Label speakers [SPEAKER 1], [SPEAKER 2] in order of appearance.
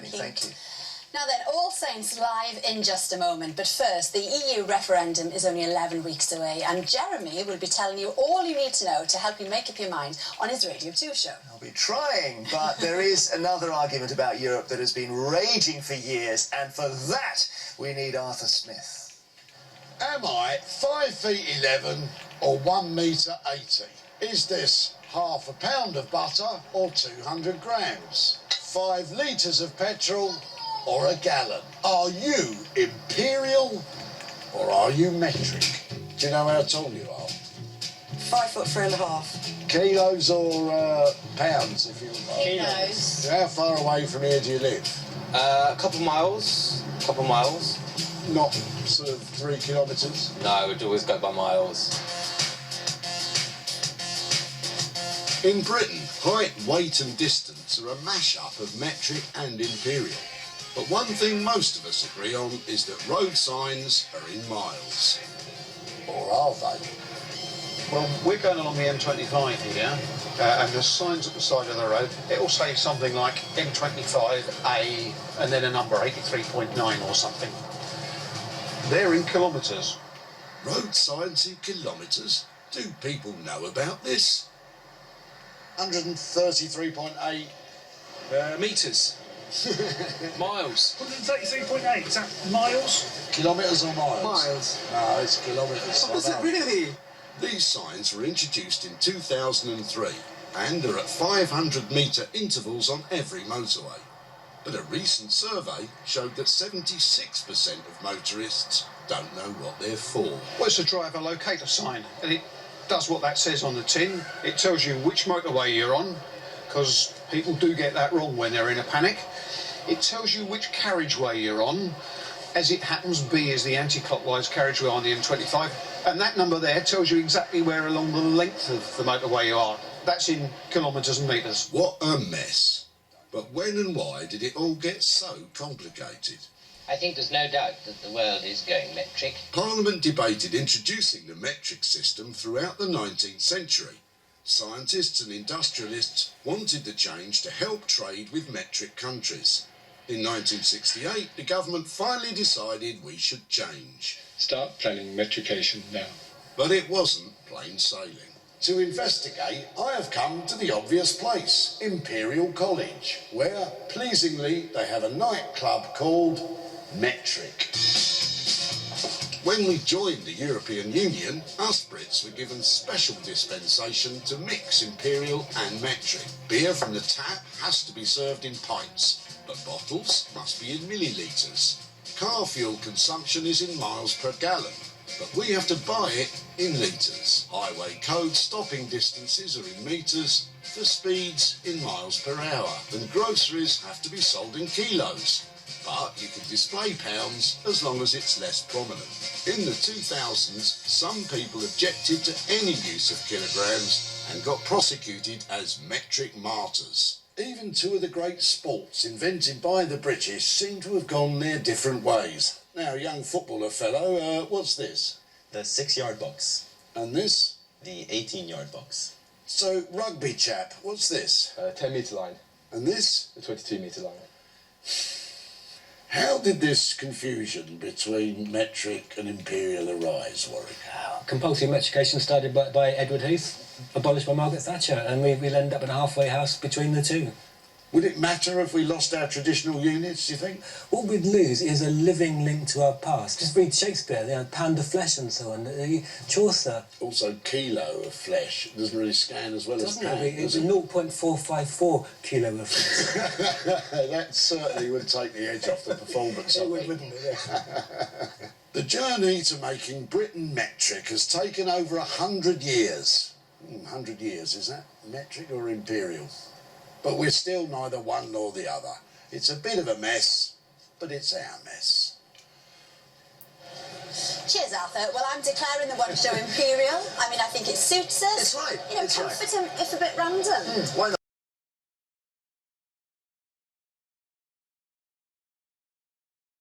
[SPEAKER 1] fascinating. Thank you.
[SPEAKER 2] Now then, All Saints live in just a moment, but first, the EU referendum is only 11 weeks away, and Jeremy will be telling you all you need to know to help you make up your mind on his Radio 2 show.
[SPEAKER 1] I'll be trying, but there is another argument about Europe that has been raging for years, and for that, we need Arthur Smith.
[SPEAKER 3] Am I 5 feet 11 or 1 metre 80? Is this half a pound of butter or 200 grams? 5 litres of petrol or a gallon? Are you Imperial or are you metric? Do you know how tall you are?
[SPEAKER 4] 5'3½".
[SPEAKER 3] Kilos or pounds, if you like?
[SPEAKER 4] Kilos.
[SPEAKER 3] How far away from here do you live?
[SPEAKER 5] A couple miles.
[SPEAKER 3] Not sort of 3 kilometres?
[SPEAKER 5] No, we'd always go by miles.
[SPEAKER 3] In Britain, height, weight and distance are a mash-up of metric and imperial. But one thing most of us agree on is that road signs are in miles. Or are they?
[SPEAKER 6] Well, we're going along the M25 here, and there's signs at the side of the road. It'll say something like M25A and then a number, 83.9 or something. They're in kilometres.
[SPEAKER 3] Road signs in kilometres? Do people know about this? 133.8
[SPEAKER 5] Metres. Miles.
[SPEAKER 7] 133.8, is that miles?
[SPEAKER 3] kilometres or miles?
[SPEAKER 5] Miles.
[SPEAKER 3] No, it's kilometres.
[SPEAKER 5] Oh, is it really?
[SPEAKER 3] These signs were introduced in 2003 and are at 500-metre intervals on every motorway. But a recent survey showed that 76% of motorists don't know what they're for.
[SPEAKER 6] Well, it's a driver locator sign, and it does what that says on the tin. It tells you which motorway you're on, because people do get that wrong when they're in a panic. It tells you which carriageway you're on. As it happens, B is the anti-clockwise carriageway on the M25, and that number there tells you exactly where along the length of the motorway you are. That's in kilometres and metres.
[SPEAKER 3] What a mess. But when and why did it all get so complicated?
[SPEAKER 8] I think there's no doubt that the world is going metric.
[SPEAKER 3] Parliament debated introducing the metric system throughout the 19th century. Scientists and industrialists wanted the change to help trade with metric countries. In 1968, the government finally decided we should change.
[SPEAKER 9] Start planning metrication now.
[SPEAKER 3] But it wasn't plain sailing. To investigate, I have come to the obvious place, Imperial College, where, pleasingly, they have a nightclub called Metric. When we joined the European Union, us Brits were given special dispensation to mix Imperial and Metric. Beer from the tap has to be served in pints, but bottles must be in millilitres. Car fuel consumption is in miles per gallon, but we have to buy it in litres. Highway code stopping distances are in metres, for speeds in miles per hour, and groceries have to be sold in kilos. But you can display pounds as long as it's less prominent. In the 2000s, some people objected to any use of kilograms and got prosecuted as metric martyrs. Even two of the great sports invented by the British seem to have gone their different ways. Now, young footballer fellow, what's this?
[SPEAKER 10] The 6-yard box.
[SPEAKER 3] And this?
[SPEAKER 10] The 18-yard box.
[SPEAKER 3] So, rugby chap, what's this?
[SPEAKER 9] 10-metre line.
[SPEAKER 3] And this?
[SPEAKER 9] The 22-metre line.
[SPEAKER 3] How did this confusion between metric and imperial arise, Warwick?
[SPEAKER 11] Compulsory metrication started by Edward Heath, abolished by Margaret Thatcher, and we'll end up in a halfway house between the two.
[SPEAKER 3] Would it matter if we lost our traditional units, do you think?
[SPEAKER 11] What we'd lose is a living link to our past. Just read Shakespeare, pound of flesh and so on. Chaucer.
[SPEAKER 3] Also, kilo of flesh. It doesn't really scan as well as pound,
[SPEAKER 11] It's 0.454 kilo of flesh.
[SPEAKER 3] That certainly would take the edge off the performance.
[SPEAKER 11] It would, wouldn't it? Yeah.
[SPEAKER 3] The journey to making Britain metric has taken over 100 years. 100 years, is that metric or imperial? But we're still neither one nor the other. It's a bit of a mess, but it's our mess.
[SPEAKER 2] Cheers, Arthur. Well, I'm declaring the one show Imperial. I mean, I think it suits us.
[SPEAKER 1] It's right.
[SPEAKER 2] You know,
[SPEAKER 1] it's
[SPEAKER 2] comfort
[SPEAKER 1] right.
[SPEAKER 2] him if a bit random.
[SPEAKER 1] Why not?